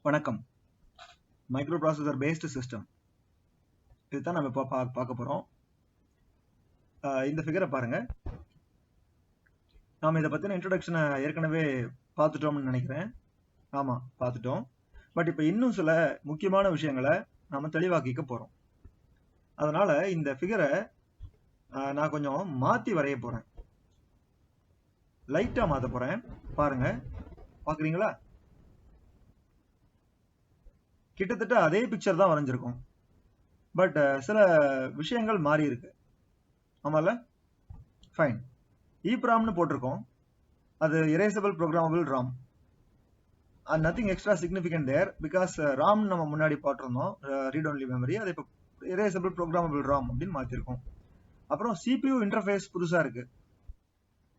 வணக்கம். Micro processor based system இதுதான் நம்ம இப்போ பார்க்க போகிறோம். இந்த ஃபிகரை பாருங்க. நாம் இதை பற்றின இன்ட்ரடக்ஷனை ஏற்கனவே பார்த்துட்டோம்னு நினைக்கிறேன். ஆமாம், பார்த்துட்டோம். பட் இப்போ இன்னும் சில முக்கியமான விஷயங்களை நாம் தெளிவாக்கிக்க போகிறோம். அதனால் இந்த ஃபிகரை நான் கொஞ்சம் மாற்றி வரைய போகிறேன். லைட்டாக மாற்ற போகிறேன். பாருங்க, பார்க்குறீங்களா? கிட்டத்தட்ட அதே பிக்சர் தான் வரைஞ்சிருக்கும். பட் சில விஷயங்கள் மாறி இருக்கு. ஆமால, ஃபைன். EEPROMனு போட்டிருக்கோம். அது erasable programmable ROM. nothing extra significant there because ROM நம்ம முன்னாடி பார்த்திருந்தோம், read only memory. அது இப்போ erasable programmable ROM அப்படின்னு மாத்திருக்கோம். அப்புறம் CPU இன்டர்ஃபேஸ் புதுசா இருக்கு.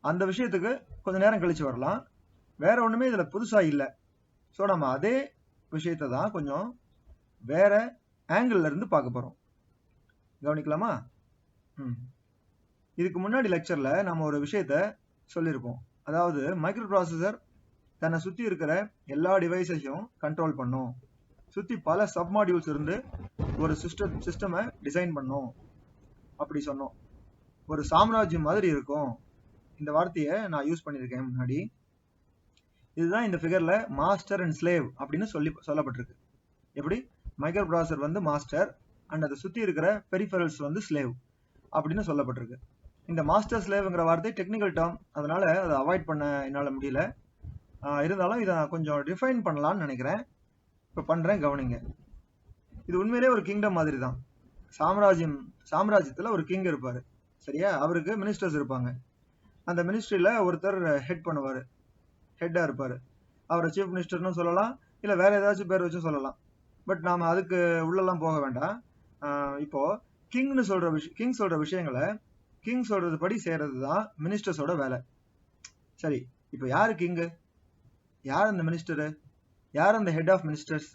அந்த விஷயத்துக்கு கொஞ்ச நேரம் கழிச்சு வரலாம். வேற ஒண்ணுமே இதுல புதுசா இல்லை. ஸோ நம்ம அதே விஷயத்தை தான் கொஞ்சம் வேற ஆங்கிள் இருந்து பார்க்க போறோம். கவனிக்கலாமா? இதுக்கு முன்னாடி லெக்சர்ல நம்ம ஒரு விஷயத்த சொல்லியிருப்போம். அதாவது மைக்ரோ ப்ராசஸர் தன்னை சுத்தி இருக்கிற எல்லா டிவைஸையும் கண்ட்ரோல் பண்ணும். சுத்தி பல சப் மாடியூல்ஸ் இருந்து ஒரு சிஸ்டமை டிசைன் பண்ணும் அப்படி சொன்னோம். ஒரு சாம்ராஜ்யம் மாதிரி இருக்கும். இந்த வார்த்தையை நான் யூஸ் பண்ணியிருக்கேன் முன்னாடி. இதுதான் இந்த ஃபிகர்ல மாஸ்டர் அண்ட் ஸ்லேவ் அப்படின்னு சொல்லப்பட்டிருக்கு. எப்படி? மைக்ரோ ப்ராசஸர் வந்து மாஸ்டர் அண்ட் அதை சுத்தி இருக்கிற பெரிஃபரல்ஸ் வந்து ஸ்லேவ் அப்படின்னு சொல்லப்பட்டிருக்கு. இந்த மாஸ்டர் ஸ்லேவ்ங்கிற வார்த்தை டெக்னிக்கல் டேர்ம், அதனால அதை அவாய்ட் பண்ண என்னால் முடியல. இருந்தாலும் இதை நான் கொஞ்சம் டிஃபைன் பண்ணலான்னு நினைக்கிறேன். இப்போ பண்ணுறேன், கவனிங்க. இது உண்மையிலே ஒரு கிங்டம் மாதிரி தான். சாம்ராஜ்யத்தில் ஒரு கிங் இருப்பார், சரியா? அவருக்கு மினிஸ்டர்ஸ் இருப்பாங்க. அந்த மினிஸ்ட்ரியில் ஒருத்தர் ஹெட் பண்ணுவார், ஹெட்டாக இருப்பார். அவரை சீஃப் மினிஸ்டர்னு சொல்லலாம், இல்லை வேற ஏதாச்சும் பேர் வச்சும் சொல்லலாம். பட் நாம் அதுக்கு உள்ளெல்லாம் போக வேண்டாம். இப்போ கிங் சொல்ற விஷயங்களை கிங் சொல்றது படி செய்யறது தான் மினிஸ்டர்ஸோட வேலை. சரி, இப்போ யாரு கிங்கு? யார் அந்த மினிஸ்டரு? யார் அந்த ஹெட் ஆஃப் மினிஸ்டர்ஸ்?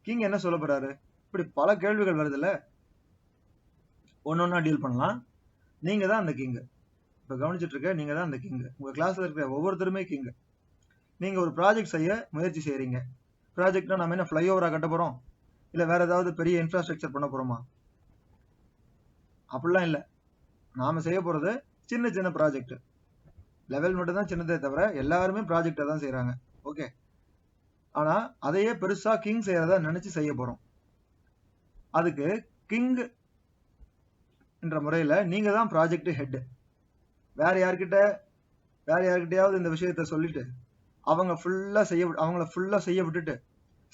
கிங் என்ன சொல்ல போறாரு? இப்படி பல கேள்விகள் வருதுல்ல. ஒன்னொன்னா டீல் பண்ணலாம். நீங்க தான் அந்த கிங். இப்போ கவனிச்சுட்டு இருக்க, நீங்க தான் அந்த கிங். உங்க கிளாஸ்ல இருக்கிற ஒவ்வொருத்தருமே கிங். நீங்க ஒரு ப்ராஜெக்ட் செய்ய முயற்சி செய்யறீங்க. ப்ராஜெக்ட்னா நம்ம என்ன ஃப்ளைஓவரா கட்ட போறோம், இல்ல வேற ஏதாவது பெரிய இன்ஃப்ராஸ்ட்ரக்சர் பண்ண போறோமா? அப்படிலாம் இல்லை. நாம செய்ய போறது சின்ன சின்ன ப்ராஜெக்ட். லெவல் மட்டும் தான் சின்னதே தவிர எல்லாருமே ப்ராஜெக்டை தான் செய்யறாங்க. ஓகே, ஆனா அதையே பெருசா கிங் செய்யறதா நினைச்சு செய்ய போறோம். அதுக்கு கிங் என்ற முறையில நீங்க தான் ப்ராஜெக்ட் ஹெட். வேற யார்கிட்டயாவது இந்த விஷயத்த சொல்லிட்டு அவங்கள ஃபுல்லா செய்ய விட்டுட்டு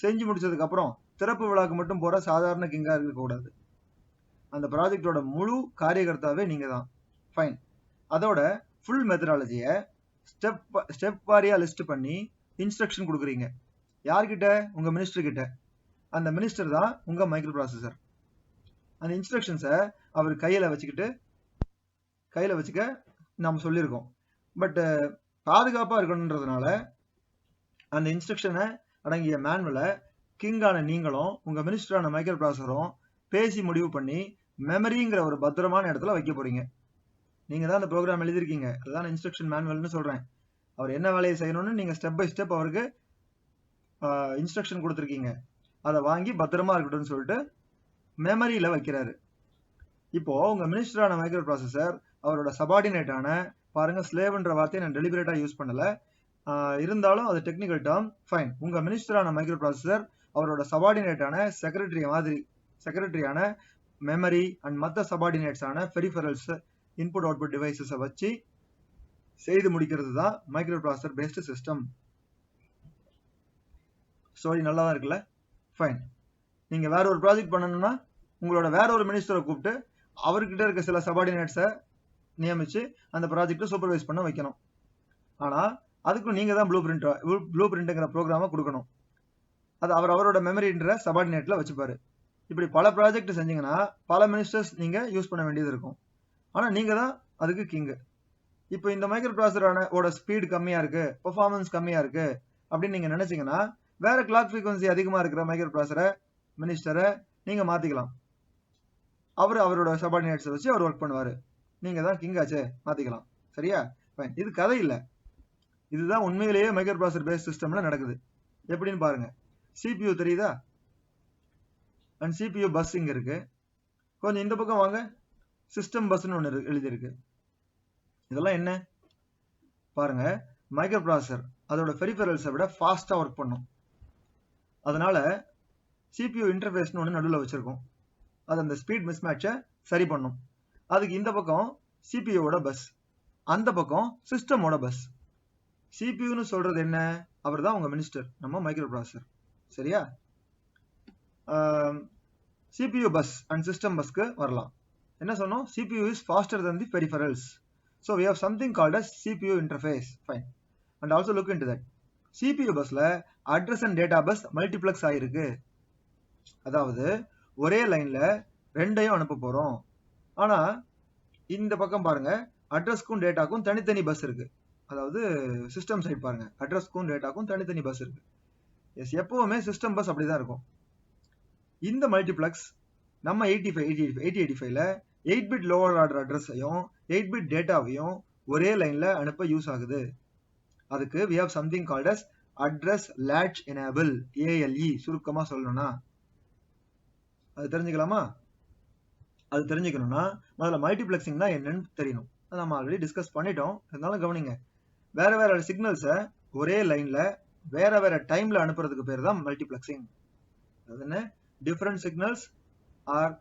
செஞ்சு முடிச்சதுக்கு அப்புறம் திறப்பு விழாக்கு மட்டும் போற சாதாரண கிங்கா இருக்கக்கூடாது. அந்த ப்ராஜெக்டோட முழு காரியகர்த்தாவே நீங்க தான். ஃபைன். அதோட ஃபுல் மெத்தடாலஜியை ஸ்டெப் வாரியா லிஸ்ட் பண்ணி இன்ஸ்ட்ரக்ஷன் கொடுக்குறீங்க. யார்கிட்ட? உங்க மினிஸ்டர் கிட்ட. அந்த மினிஸ்டர் தான் உங்க மைக்ரோ ப்ராசஸர். அந்த இன்ஸ்ட்ரக்ஷன்ஸை அவர் கையில வச்சுக்க நாம சொல்லியிருக்கோம். பட் பாதுகாப்பா இருக்கணுன்றதுனால அந்த இன்ஸ்ட்ரக்ஷனை அடங்கிய மேனுவலை கிங்கான நீங்களும் உங்க மினிஸ்டரான மைக்ரோ ப்ராசஸரும் பேசி முடிவு பண்ணி மெமரிங்கிற ஒரு பத்திரமான இடத்துல வைக்க போறீங்க. நீங்க தான் அந்த ப்ரோக்ராம் எழுதிருக்கீங்க, அதுதான் இன்ஸ்ட்ரக்ஷன் மேனுவல்னு சொல்றேன். அவர் என்ன வேலையை செய்யணும்னு நீங்க ஸ்டெப் பை ஸ்டெப் அவருக்கு இன்ஸ்ட்ரக்ஷன் கொடுத்துருக்கீங்க. அதை வாங்கி பத்திரமா இருக்கட்டும்னு சொல்லிட்டு மெமரியில வைக்கிறாரு. இப்போ உங்க மினிஸ்டரான மைக்ரோ ப்ராசஸர் அவரோட சபார்டினேட்டான, பாருங்க ஸ்லேவ்ன்ற வார்த்தையை நான் டெலிபரேட்டா யூஸ் பண்ணல, இருந்தாலும் அது டெக்னிக்கல் டேர்ம். ஃபைன். உங்க மினிஸ்டரான மைக்ரோ ப்ராசஸர் அவரோட சபார்டினேட்டான செக்ரட்டரியான மெமரி அண்ட் மற்ற சபார்டினேட்ஸான பெரிஃபரல்ஸ், இன்புட் அவுட்புட் டிவைசஸை வச்சு செய்து முடிக்கிறது தான் micro processor based system. Story நல்லா தான் இருக்குல்ல? ஃபைன். நீங்க வேற ஒரு ப்ராஜெக்ட் பண்ணணும்னா உங்களோட வேற ஒரு மினிஸ்டரை கூப்பிட்டு அவர்கிட்ட இருக்க சில சபார்டினேட்ஸை நியமிச்சு அந்த ப்ராஜெக்டை சூப்பர்வைஸ் பண்ண வைக்கணும். ஆனா அதுக்கும் நீங்க தான் ப்ளூ பிரிண்ட்ங்கிற ப்ரோக்ராமை கொடுக்கணும். அது அவரோட மெமரின்ற சபார்டினேட்ல வச்சுப்பாரு. இப்படி பல ப்ராஜெக்ட் செஞ்சீங்கன்னா பல மினிஸ்டர்ஸ் நீங்க யூஸ் பண்ண வேண்டியது இருக்கும். ஆனா நீங்க தான் அதுக்கு கிங். இப்போ இந்த மைக்ரோ ப்ராசஸரோட ஸ்பீடு கம்மியா இருக்கு, பெர்ஃபார்மன்ஸ் கம்மியா இருக்கு அப்படின்னு நீங்க நினைச்சீங்கன்னா வேற கிளாக் ஃப்ரீக்வன்சி அதிகமா இருக்கிற மைக்ரோ ப்ராசஸரை மினிஸ்டரை நீங்க மாத்திக்கலாம். அவரோட சபார்டினேட்ஸை வச்சு அவர் ஒர்க் பண்ணுவாரு. நீங்க தான் கிங் ஆச்சே, மாத்திக்கலாம். சரியா? இது கதை இல்லை. இதுதான் உண்மையிலேயே மைக்ரோ ப்ராசஸர் பேஸ்ட் சிஸ்டம்ல நடக்குது. எப்படின்னு பாருங்க. CPU தெரியுதா? அண்ட் CPU பஸ் இங்க இருக்கு. கொஞ்சம் இந்த பக்கம் வாங்க. சிஸ்டம் பஸ்ன்னு ஒன்று எழுதியிருக்கு. இதெல்லாம் என்ன பாருங்க. மைக்ரோ ப்ராசஸர் அதோட பெரிஃபெரல்ஸை விட ஃபாஸ்டா ஒர்க் பண்ணும். அதனால CPU இன்டர்ஃபேஸ்னு ஒன்று நடுவில் வச்சிருக்கோம். அது அந்த ஸ்பீட் மிஸ்மேட்சை சரி பண்ணும். அதுக்கு இந்த பக்கம் சிபியூவோட பஸ், அந்த பக்கம் சிஸ்டமோட பஸ். சிபியூன்னு சொல்றது என்ன? அவர் தான் உங்க மினிஸ்டர், நம்ம மைக்ரோ ப்ராசஸர். சரியா? CPU பஸ் அண்ட் சிஸ்டம் பஸ்க்கு வரலாம். என்ன சொன்னோம்? CPU is faster than the peripherals. So we have something called as CPU interface. Fine. And also look into that. CPU பஸ்ல address and data bus multiplex ஆயிருக்கு. அதாவது ஒரே லைன்ல ரெண்டையும் அனுப்ப போறோம். ஆனா இந்த பக்கம் பாருங்க, அட்ரஸ்க்கும் டேட்டாக்கும் தனித்தனி பஸ் இருக்கு. அதாவது சிஸ்டம் சைட் பாருங்க, அட்ரஸ்க்கும் டேட்டாக்கும் தனித்தனி பஸ் இருக்கு. எஸ், எப்பவுமே சிஸ்டம் பஸ் அப்படிதான் இருக்கும். இந்த மல்டிப்ளெக்ஸ் நம்ம 8085ல 8 பிட் லோவர் ஆர்டர் அட்ரஸையும் 8 பிட் டேட்டாவையும் ஒரே லைன்ல அனுப்ப யூஸ் ஆகுது. அதுக்கு we have something called as address latch enable, ALE சுருக்கமா சொல்லணும்னா. அது தெரிஞ்சுக்கலாமா? அது தெரிஞ்சுக்கணும்னா முதல்ல மல்டிப்ளெக்சிங்னா என்னன்னு தெரியணும். அதை நம்ம ஆல்ரெடி டிஸ்கஸ் பண்ணிட்டோம், இருந்தாலும் கவனிங்க. வேற வேற சிக்னல்ஸை ஒரே லைன்ல வேற வேற டைம்ல அனுப்புறதுக்கு பேர் தான் மல்டிப்ளெக்சிங். அது என்ன? Different signals are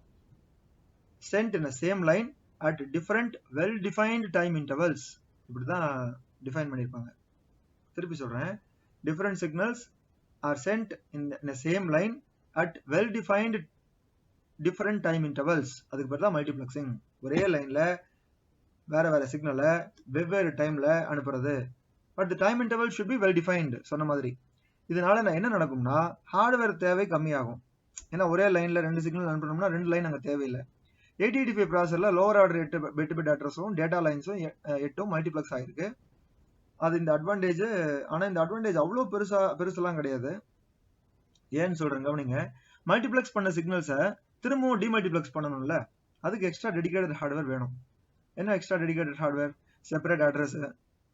sent in same line at different well defined time intervals. இப்படிதான் டிஃபைன் பண்ணியிருப்பாங்க. திருப்பி சொல்றேன். Different signals are sent in same line at well defined different time intervals. அதுக்கு பேர் தான் மல்டிப்ளெக்சிங். ஒரே லைன்ல வேற வேற சிக்னலை வெவ்வேறு டைம்ல அனுப்புறது. But the time interval should be well defined. சொன்ன மாதிரி இதனால என்ன நடக்கும்னா ஹார்ட்வேர் தேவை கம்மியாகும். ஏன்னா ஒரே லைன்ல 2 சிக்னல் அனுப்பணும்னா 2 லைன் அங்கே தேவையில்லை. 8085 ப்ராசஸர்ல லோவர் ஆர்டர் 8 பிட் அட்ரஸும் டேட்டா லைன்ஸும் 8 மல்டிப்ளெக்ஸ் ஆயிருக்கு. அது இந்த அட்வான்டேஜ். ஆனா இந்த அட்வான்டேஜ் அவ்வளோ பெருசெல்லாம் கிடையாது. ஏன்னு சொல்றேன் கவனிங்க. மல்டிப்ளெக்ஸ் பண்ண சிக்னல்ஸை திரும்பவும் டிமல்டிப்ளெக்ஸ் பண்ணணும்ல, அதுக்கு எக்ஸ்ட்ரா டெடிகேட்டட் ஹார்ட்வேர் வேணும். என்ன extra dedicated hardware? Separate address,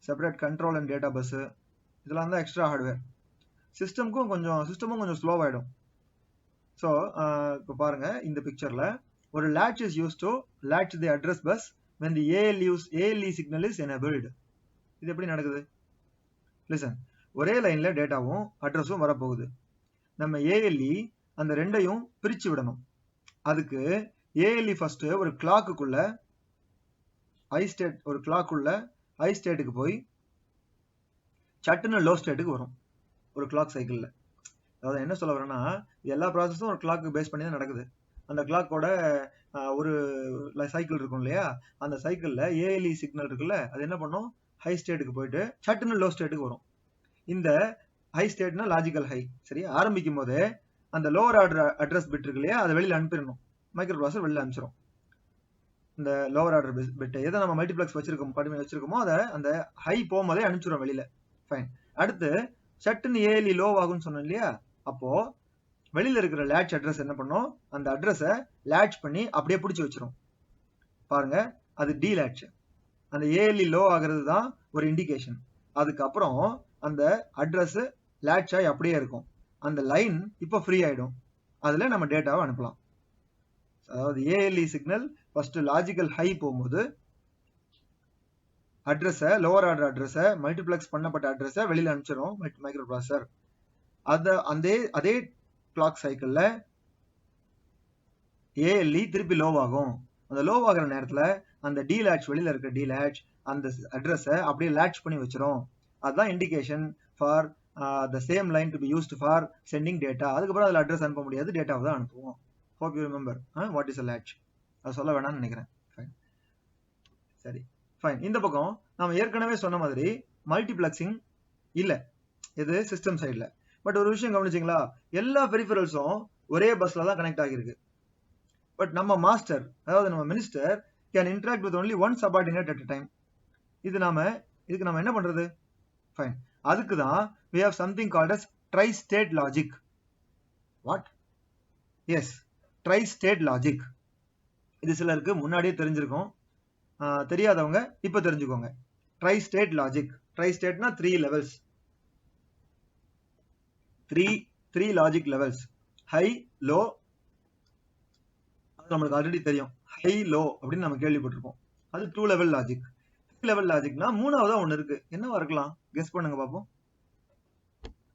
separate control and data bus, இதெல்லாம் தான் எக்ஸ்ட்ரா ஹார்ட்வேர். சிஸ்டமும் கொஞ்சம் ஸ்லோவாயிடும். ஸோ இப்போ பாருங்க, இந்த பிக்சர்ல ஒரு latch is used to latch the address bus when the ALE signal is enabled. இது எப்படி நடக்குது? லிசன். ஒரே லைன்ல டேட்டாவும் அட்ரஸும் வரப்போகுது. நம்ம ALE அந்த ரெண்டையும் பிரிச்சு விடணும். அதுக்கு ALE ஃபர்ஸ்ட் ஒரு கிளாக்குள்ள ஹை ஸ்டேட்டுக்கு போய் சட்டுன்னு லோ ஸ்டேட்டுக்கு வரும் ஒரு கிளாக் சைக்கிள்ல. அதாவது என்ன சொல்ல வரேன்னா, எல்லா ப்ராசஸும் ஒரு கிளாக்கு பேஸ் பண்ணி தான் நடக்குது. அந்த கிளாக்கோட ஒரு சைக்கிள் இருக்கும் இல்லையா, அந்த சைக்கிள்ல ALE சிக்னல் இருக்குல்ல, அது என்ன பண்ணும்? ஹை ஸ்டேட்டுக்கு போயிட்டு சட்டுன்னு லோ ஸ்டேட்டுக்கு வரும். இந்த ஹை ஸ்டேட்னா லாஜிக்கல் ஹை. சரி, ஆரம்பிக்கும் போதே அந்த லோவர் ஆர்டர் அட்ரஸ் பிட் இருக்கு இல்லையா, அதை வெளியில அனுப்பிடணும். மைக்ரோ ப்ராசஸர் வெளியில அனுப்பிச்சிடும். இந்த லோவர் ஆர்டர் பிட் எதை நம்ம மல்டிப்ளெக்ஸ் வச்சிருக்கோமோ அதை அந்த ஹை போகும்போதே அனுப்பிச்சிடும் வெளியில. ஃபைன். அடுத்து சட்டுன்னு ALE லோ ஆகும்னு சொன்னோம் இல்லையா, அப்போ வெளியில இருக்கிற லேட்ச் அட்ரஸ் என்ன பண்ணும்? அந்த அட்ரஸை லேட்ச் பண்ணி அப்படியே பிடிச்சி வச்சிரும். பாருங்க, அது டி லேட்ச். அந்த ALE லோ ஆகிறது தான் ஒரு இண்டிகேஷன். அதுக்கப்புறம் அந்த அட்ரஸ் லேட்ச் ஆகி அப்படியே இருக்கும். அந்த லைன் இப்போ ஃப்ரீ ஆயிடும். அதுல நம்ம டேட்டாவை அனுப்பலாம். அதாவது ALE signal first logical high போகும்போது அட்ரஸை, லோவர் ஆர்டர் அட்ரஸை, மல்டிப்ளெக்ஸ் பண்ணப்பட்ட அட்ரஸை வெளியில அனுப்பிச்சிடும் மைக்ரோ ப்ராசஸர். அதே கிளாக் சைக்கிள்ல ALE திருப்பி லோ ஆகும். அந்த லோ ஆகிற நேரத்துல அந்த டி லேட்ச், வெளியில இருக்க டி லேட்ச் அந்த அட்ரஸை அப்படியே லேட்ச் பண்ணி வச்சிரும். அதுதான் indication for the same line to be used for sending data. அதுக்கப்புறம் அதில் அட்ரஸ் அனுப்ப முடியாது, டேட்டாவை தான் அனுப்புவோம். hope you remember what is a latch. அது சொல்ல வேணாம்னு நினைக்கிறேன். ஃபைன். சரி, ஃபைன். இந்த பக்கம் நாம ஏற்கனவே சொன்ன மாதிரி மல்டிப்ளெக்சிங் இல்லை, இது சிஸ்டம் சைடில். பட் ஒரு விஷயம் கவனிச்சிங்களா, எல்லா பெரிஃபரல்ஸும் ஒரே பஸ்ல தான் கனெக்ட் ஆகியிருக்கு. பட் நம்ம மாஸ்டர், அதாவது நம்ம minister can interact with only one subordinate at a time. இதுக்கு நம்ம என்ன பண்றது? ஃபைன். அதுக்கு தான் we have something called as tri-state logic. What? Yes, tri-state logic. இது சிலருக்கு முன்னாடியே தெரிஞ்சிருக்கும், தெரியாதவங்க இப்ப தெரிஞ்சுக்கோங்க. tri-state logic. tri-stateனா 3 levels. Three logic levels, high, low, நம்மளுக்கு ஆல்ரெடி தெரியும், ஹை லோ அப்படின்னு நம்ம கேள்விப்பட்டிருப்போம். அது 2 லெவல் லாஜிக். 3 லெவல் லாஜிக்னா மூணாவதா ஒண்ணு இருக்கு. என்னவா இருக்கலாம்? கெஸ் பண்ணுங்க பாப்போம்.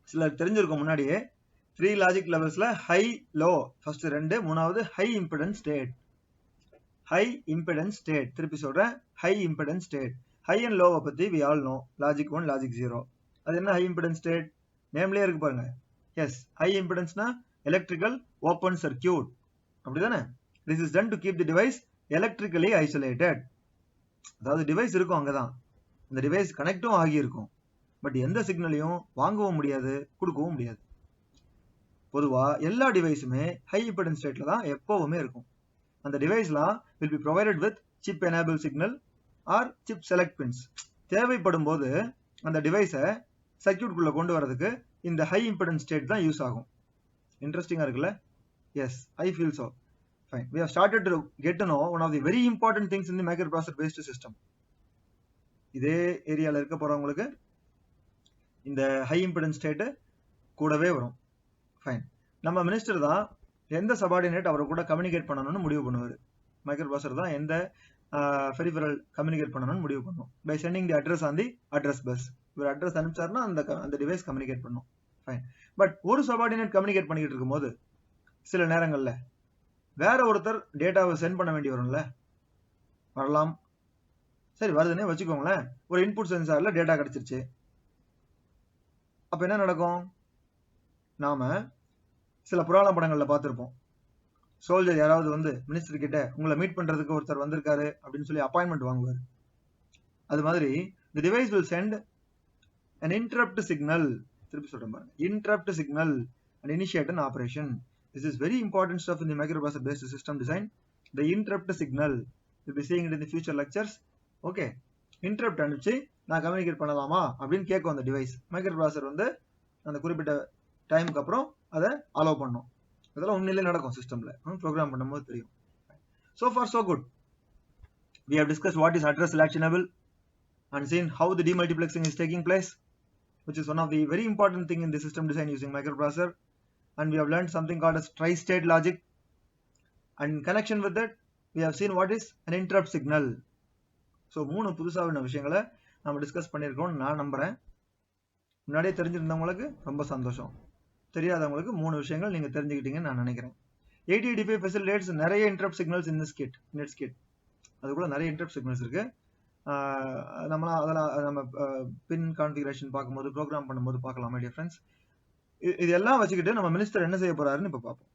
சிலர் தெரிஞ்சிருக்கும் முன்னாடியே. 3 லாஜிக் லெவல்ஸ்ல ஹை, லோ ஃபர்ஸ்ட் 2, மூணாவது high impedance state. High impedance state, திருப்பி சொல்றேன், high impedance state. High and லோவை பத்தி we all know, logic 1, logic 0. அது என்ன ஹை இம்பிடன்ஸ் ஸ்டேட்? நேம்லயே இருக்கு பாருங்க. எஸ், ஹை இம்பிடன்ஸ்னா எலக்ட்ரிக்கல் ஓப்பன் சர்க்கியூட், அப்படிதானே? This is done to keep the device electrically isolated. அதாவது டிவைஸ் இருக்கும் அங்கதான், அந்த டிவைஸ் கனெக்டும் ஆகி இருக்கும், பட் எந்த சிக்னலையும் வாங்கவும் முடியாது, கொடுக்கவும் முடியாது. பொதுவா எல்லா டிவைஸுமே ஹை இம்பிடன்ஸ் ஸ்டேட்ல தான் எப்பவுமே இருக்கும். அந்த டிவைஸ்லாம் will be provided with chip enable signal or chip select pins. தேவைப்படும் போது அந்த டிவைஸை சர்க்கியூட் குள்ள கொண்டு வரதுக்கு இந்த ஹை இம்பிடன்ஸ் ஸ்டேட் தான் யூஸ் ஆகும். இன்ட்ரெஸ்டிங்கா இருக்குல்ல? Yes, I feel so. Fine. We have started to get to know one of the very important things in the microprocessor based system. இதே ஏரியால இருக்க போறவங்களுக்கு இந்த ஹை இம்பிடன்ஸ் ஸ்டேட் கூடவே வரும். ஃபைன். நம்ம மினிஸ்டர் தான் எந்த சபார்டினேட் அவரை கூட கம்யூனிகேட் பண்ணணும்னு முடிவு பண்ணுவார். மைக்ரோப்ராசர் தான் எந்த பெரிஃபரல் கம்யூனிகேட் பண்ணணும்னு முடிவு பண்ணும். By sending the address on the address bus. இவர் அட்ரஸ் அனுப்பிச்சாருன்னா அந்த டிவைஸ் கம்யூனிகேட் பண்ணும். ஃபைன். பட் ஒரு சபார்டினேட் கம்யூனிகேட் பண்ணிக்கிட்டு இருக்கும்போது சில நேரங்கள்ல வேற ஒருத்தர் டேட்டாவை சென்ட் பண்ண வேண்டி வரும்ல, வரலாம். சரி, வருதுன்னே வச்சுக்கோங்களேன். ஒரு இன்புட் சென்சார்ல டேட்டா கிடைச்சிருச்சு. அப்ப என்ன நடக்கும்? நாம சில புராண படங்கள்ல பார்த்திருப்போம். சோல்ஜர் யாராவது வந்து மினிஸ்டர் கிட்ட உங்களை மீட் பண்றதுக்கு ஒருத்தர் வந்திருக்காரு அப்படின்னு சொல்லி அப்பாயின்மெண்ட் வாங்குவார். அது மாதிரி the device will send an interrupt signal. திருப்பி சொல்றேன் பாருங்க, interrupt signal and initiate an operation. This is very important stuff in the microprocessor based system design. The interrupt signal, we'll be seeing it in the future lectures. Okay, interrupt அனுப்பிச்சு நான் communicate பண்ணலாமா அப்படின்னு கேட்கும் அந்த device. மைக்ரோப்ராசர் வந்து அந்த குறிப்பிட்ட டைமுக்கு அப்புறம் அதை அலோவ் பண்ணும். இதெல்லாம் உண்மையிலே நடக்கும் சிஸ்டம்ல, ப்ரோக்ராம் பண்ணும்போது தெரியும். So far so good. We have discussed what is address latch enable and seen how the demultiplexing is taking place, which is one of the very important thing in the system design using microprocessor. And we have learned something called as tri-state logic, and in connection with that we have seen what is an interrupt signal. So மூணு புதுசான விஷயங்களை நம்ம discuss பண்ணியிருக்கோம்னு நான் நம்புறேன். முன்னாடியே தெரிஞ்சிருந்தவங்களுக்கு ரொம்ப சந்தோஷம், தெரியாதவங்களுக்கு மூணு விஷயங்கள் நீங்க தெரிஞ்சுக்கிட்டீங்கன்னு நான் நினைக்கிறேன். 8085 facilitates நிறைய interrupt signals in this kit, in its kit. அதுக்குள்ள நிறைய interrupt signals இருக்கு. அதெல்லாம் நம்ம பின் கான்ஃபிகரேஷன் பார்க்கும்போது, ப்ரோக்ராம் பண்ணும்போது பார்க்கலாம். மை டியர் ஃப்ரெண்ட்ஸ், இது எல்லாம் வச்சுக்கிட்டு நம்ம மினிஸ்டர் என்ன செய்ய போறாருன்னு இப்ப பார்ப்போம்.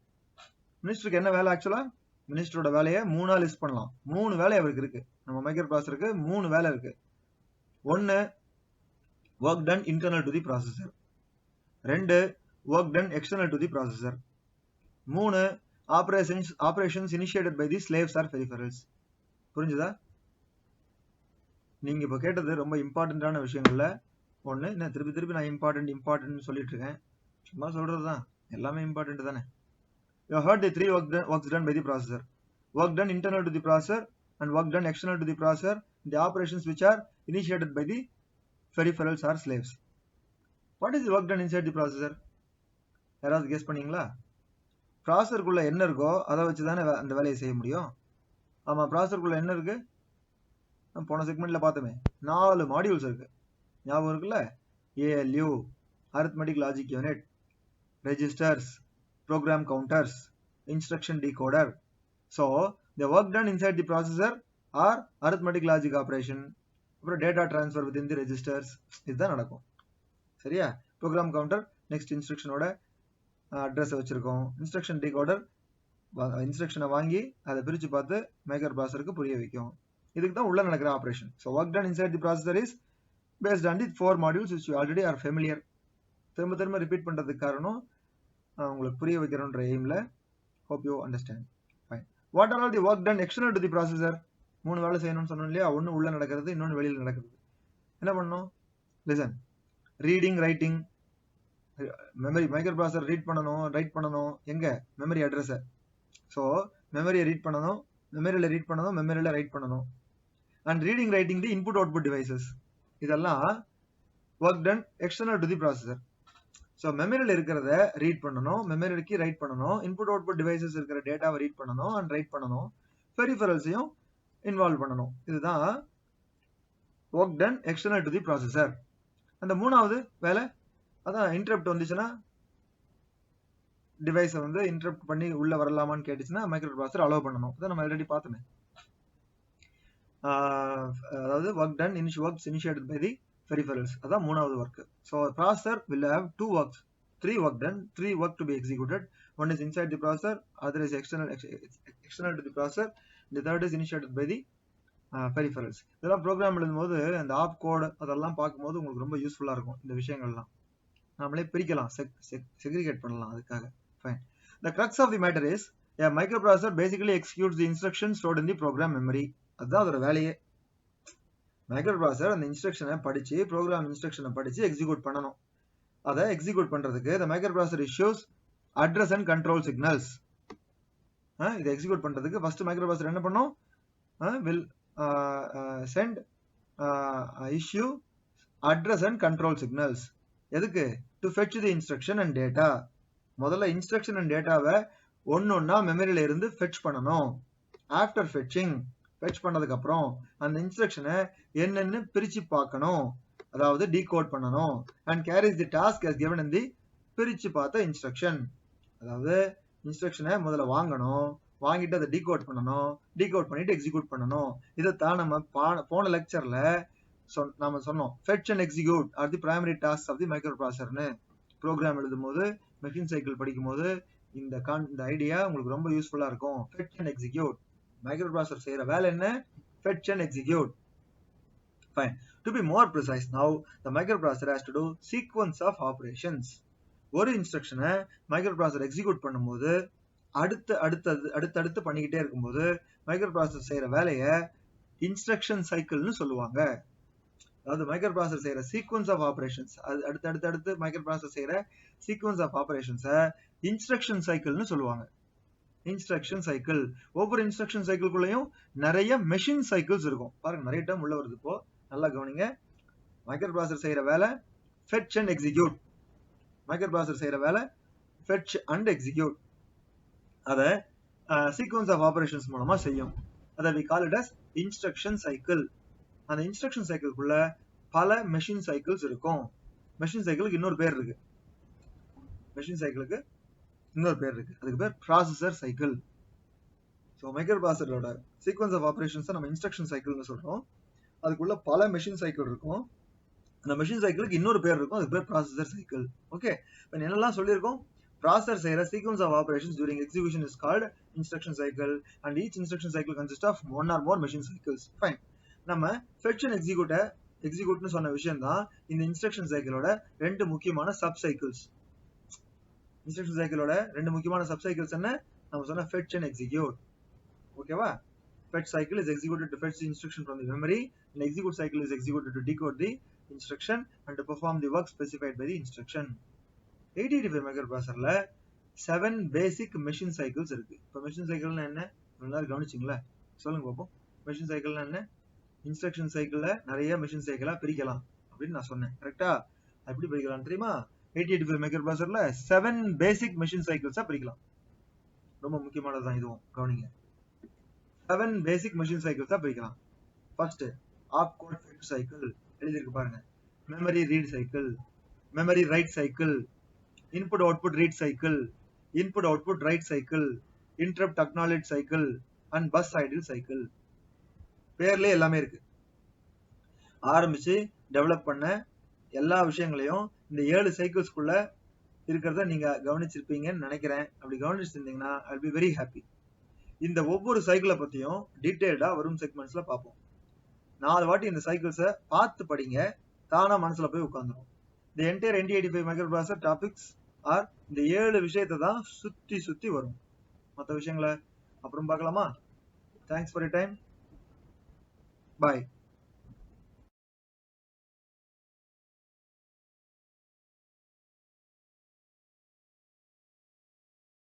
மினிஸ்டருக்கு என்ன வேலை? ஆக்சுவலா மினிஸ்டரோட வேலையை 3 லிஸ்ட் பண்ணலாம். 3 வேலை அவருக்கு இருக்கு. நம்ம மைக்ரோப்ராசருக்கு 3 வேலை இருக்கு. 1, work done internal to the processor. 2, work done external to the processor. 3, operations initiated by the slaves or peripherals. புரிஞ்சுதா? நீங்க இப்ப கேட்டது ரொம்ப இம்பார்ட்டன்டான விஷயங்கள்ல ஒண்ணு. என்ன திருப்பி நான் இம்பார்ட்டன்ட் சொல்லிட்டு இருக்கேன், சும்மா சொல்றதுதான், எல்லாமே இம்பார்ட்டன்ட் தானே. You have heard the 3 works done by the processor. Work done internal to the processor and work done external to the processor, the operations which are initiated by the peripherals or slaves. What is the work done inside the processor? யாராவது guess பண்ணீங்களா? ப்ராசஸருக்குள்ள என்ன இருக்கோ அதை வச்சு தானே அந்த வேலையை செய்ய முடியும். ஆமா, ப்ராசஸருக்குள்ள என்ன இருக்கு? போன செக்மெண்ட்ல பார்த்தோமே, 4 மாடியூல்ஸ் இருக்கு, ஞாபகம் இருக்குல்ல? ALU, arithmetic logic unit, registers, program counters, instruction decoder. So the work done inside the processor are arithmetic logic operation, அப்புறம் data transfer within the registers, இதுதான் நடக்கும். சரியா? program counter next இன்ஸ்ட்ரக்ஷனோட அட்ரஸ் வச்சிருக்கோம். இன்ஸ்ட்ரக்ஷன் டிகோடர் இன்ஸ்ட்ரக்ஷனை வாங்கி அதை பிரிச்சு பார்த்து micro ப்ராசஸருக்கு புரிய வைக்கும். இதுக்கு தான் உள்ள நடக்கிற operation. So work done inside the processor is based on the 4 modules which you already are familiar. திரும்ப ரிப்பீட் பண்றதுக்கு காரணம் உங்களுக்கு புரிய வைக்கிறோன்ற எய்ம்ல. hope you understand. Fine. What are all the work done external to the processor? 3 வேலை செய்யணும்னு சொன்னோம் இல்லையா? ஒன்னு உள்ள நடக்கிறது, இன்னொன்னு வெளியில நடக்கிறது. என்ன பண்ணணும்? Listen. Reading, writing, memory, micro processor read பண்ணணும், ரைட் பண்ணணும். எங்க? மெமரி அட்ரஸை. ஸோ மெமரியை ரீட் பண்ணணும், மெமரியில ரீட் பண்ணணும், மெமரியில ரைட் பண்ணணும். And reading, writing the input output devices. இதெல்லாம் work done external to the processor. So மெமரியில் இருக்கிறத ரீட் பண்ணணும், மெமரிக்கு ரைட் பண்ணணும், இன்புட் அவுட்புட் டிவைசஸ் இருக்கிற டேட்டாவை ரீட் பண்ணணும் அண்ட் ரைட் பண்ணணும், பெரிஃபரல்ஸையும் இன்வால்வ் பண்ணணும். இதுதான் work done external to the processor. அந்த மூணாவது வேலை அதான் இன்டரப்ட் வந்துச்சுன்னா டிவைஸை வந்து இன்டரப்ட் பண்ணி உள்ள வரலாமான்னு கேட்டுச்சுன்னா மைக்ரோ ப்ராசஸர் அலோவ் பண்ணணும். அதான் நம்ம ஆல்ரெடி பார்த்தோமே. அதாவது work done works initiated by the peripherals. அதான் மூணாவது work. So processor will have 2 works, 3 work done, 3 work to be executed. One is inside the processor, other is external to the processor, the third is initiated by the peripherals. இதெல்லாம் program எழுதும்போது அந்த app code அதெல்லாம் பார்க்கும்போது உங்களுக்கு ரொம்ப யூஸ்ஃபுல்லா இருக்கும். இந்த விஷயங்கள்லாம் நாமளே பிரிக்கலாம், செக்ரிகேட் பண்ணலாம். அதுக்காக fine. The crux of the matter is a microprocessor basically executes the instructions stored in the program memory. அதுதான் அதோட வேலையே. மைக்ரோ ப்ராசஸர் அந்த இன்ஸ்ட்ரக்ஷனை படிச்சு, ப்ரோக்ராம் இன்ஸ்ட்ரக்ஷனை படிச்சு எக்ஸிக்யூட் பண்ணணும். அதை எக்ஸிக்யூட் பண்றதுக்கு the microprocessor issues address and control signals. இதை எக்ஸிக்யூட் பண்றதுக்கு ஃபர்ஸ்ட் மைக்ரோ ப்ராசஸர் என்ன பண்ணும்? will send issue address and control signals. எதுக்கு? to fetch the instruction and data. முதல்ல இன்ஸ்ட்ரக்ஷன் அண்ட் டேட்டாவை ஒன்னொன்னா மெமரியில இருந்து ஃபெட்ச் பண்ணணும். ஆஃப்டர் ஃபெட்சிங், ஃபெட்ச் பண்ணதுக்கு அப்புறம் அந்த இன்ஸ்ட்ரக்ஷனை என்னன்னு பிரிச்சு பார்க்கணும், அதாவது டீகோட் பண்ணணும். And carries the task as given in the பிரிச்சு பார்த்த இன்ஸ்ட்ரக்ஷன். அதாவது இன்ஸ்ட்ரக்ஷனை முதல்ல வாங்கணும், வாங்கிட்டு அதை டீகோட் பண்ணணும், டீகோட் பண்ணிட்டு எக்ஸிக்யூட் பண்ணணும். இதைத்தான் நம்ம போன லெக்சர்ல நாம சொன்னோம். Fetch and execute are the primary task of the மைக்ரோ ப்ராசஸர்னு. ப்ரோக்ராம் எழுதும் போது, மெஷின் சைக்கிள் படிக்கும் போது இந்த ஐடியா உங்களுக்கு ரொம்ப யூஸ்ஃபுல்லா இருக்கும். Fetch and execute. Micro processor செய்யற வேலை என்ன? fetch and execute. Fine. To be more precise now, the microprocessor has to do sequence of operations. ஒரு இன்ஸ்ட்ரக்ஷனை மைக்ரோ ப்ராசஸர் எக்ஸிக்யூட் பண்ணும்போது அடுத்து பண்ணிக்கிட்டே இருக்கும்போது மைக்ரோ ப்ராசஸர் செய்யற வேலையை இன்ஸ்ட்ரக்ஷன் சைக்கிள்னு சொல்லுவாங்க. அதாவது மைக்ரோ ப்ராசஸர் செய்யற சீக்வன்ஸ் ஆஃப் ஆபரேஷன்ஸ், அடுத்து மைக்ரோ ப்ராசஸர் செய்யற சீக்வன்ஸ் ஆஃப் ஆபரேஷன்ஸை இன்ஸ்ட்ரக்ஷன் சைக்கிள்னு சொல்லுவாங்க. Instruction cycle. ஒவ்வொரு இன்ஸ்ட்ரக்ஷன் சைக்கிள்குள்ளேயும் நிறைய மெஷின் சைக்கிள்ஸ் இருக்கும். பாருங்க, நிறைய டைம் உள்ள வருது. இப்போ நல்லா கவனிங்க. மைக்ரோ ப்ராசஸர் செய்யற வேலை fetch and execute. Micro processor செய்யற வேலை fetch and execute. அத சீக்வன்ஸ் ஆஃப் ஆபரேஷன்ஸ் மூலமா செய்யும். அதை we call it as instruction cycle. அந்த இன்ஸ்ட்ரக்ஷன் சைக்கிள்குள்ள பல மெஷின் சைக்கிள்ஸ் இருக்கும். மெஷின் சைக்கிளுக்கு இன்னொரு பேர் இருக்கு. அதுக்கு பேர் ப்ராசஸர் சைக்கிள். ஸோ மைக்ரோ ப்ராசஸரோட சீக்வன்ஸ் ஆஃப் ஆபரேஷன்ஸ் நம்ம இன்ஸ்ட்ரக்ஷன் சைக்கிள்னு சொல்றோம். அதுக்குள்ள பல மெஷின் சைக்கிள் இருக்கும். அந்த மெஷின் சைக்கிளுக்கு இன்னொரு பேர் இருக்கும். அதுக்கு பேர் ப்ராசஸர் சைக்கிள். ஓகே, என்னெல்லாம் சொல்லியிருக்கோம்? ப்ராசஸர் செய்யற sequence of operations during execution is called instruction cycle and each instruction cycle consists of one or more machine cycles. Fine. நம்ம fetch and executeனு சொன்ன விஷயம் தான் இந்த இன்ஸ்ட்ரக்ஷன் சைக்கிளோட ரெண்டு முக்கியமான சப் சைக்கிள்ஸ். இன்ஸ்ட்ரக்ஷன் சைக்கிளோட ரெண்டு முக்கியமான சப் சைக்கிள்ஸ் என்ன? நம்ம சொன்ன fetch and execute. ஓகேவா? fetch cycle is executed to fetch the instruction from the memory and execute cycle is executed to decode the instruction and to perform the work specified by the instruction. 8085 மைக்ரோப்ராசஸர்ல 7 basic machine cycles இருக்கு. இப்போ machine சைக்கிள்னா என்ன? எல்லாரும் கவனிச்சிங்களா? சொல்லுங்க பாப்போம். Machine சைக்கிள்னா என்ன? Instruction சைக்கிள்ல நிறைய மெஷின் சைக்கிளா பிரிக்கலாம் அப்படின்னு நான் சொன்னேன். கரெக்டா? எப்படி பிரிக்கலாம் தெரியுமா? 8085 மைக்ரோப்ராசஸர்ல 7 பேசிக் மெஷின் சைக்கிள்ஸா பிரிக்கலாம். ரொம்ப முக்கியமானதுதான் இதுவும், கவனிங்க. 7 பேசிக் மெஷின் சைக்கிள்ஸா பிரிக்கலாம். First opcode fetch cycle எழுதிருக்கு பாருங்க. Memory read cycle, memory write cycle, input output read cycle, input output write cycle, interrupt acknowledge cycle and bus idle cycle. பேர்லயே எல்லாமே இருக்கு. ஆரம்பிச்சு டெவலப் பண்ண எல்லா விஷயங்களையும் இந்த 7 சைக்கிள்ஸ்குள்ள இருக்கிறத நீங்க கவனிச்சிருப்பீங்கன்னு நினைக்கிறேன். அப்படி கவனிச்சிருந்தீங்கன்னா I'll be very happy. இந்த ஒவ்வொரு சைக்கிளை பத்தியும் டீடைல்டா வரும் செக்மெண்ட்ஸ்ல பார்ப்போம். 4 வாட்டி இந்த சைக்கிள்ஸை பார்த்து படிங்க, தானா மனசுல போய் உட்கார்ந்துரும். The entire NT85 microprocessor topics are இந்த 7 விஷயத்தை தான் சுத்தி வரும். மற்ற விஷயங்களை அப்புறம் பார்க்கலாமா? Thanks for your time. Bye.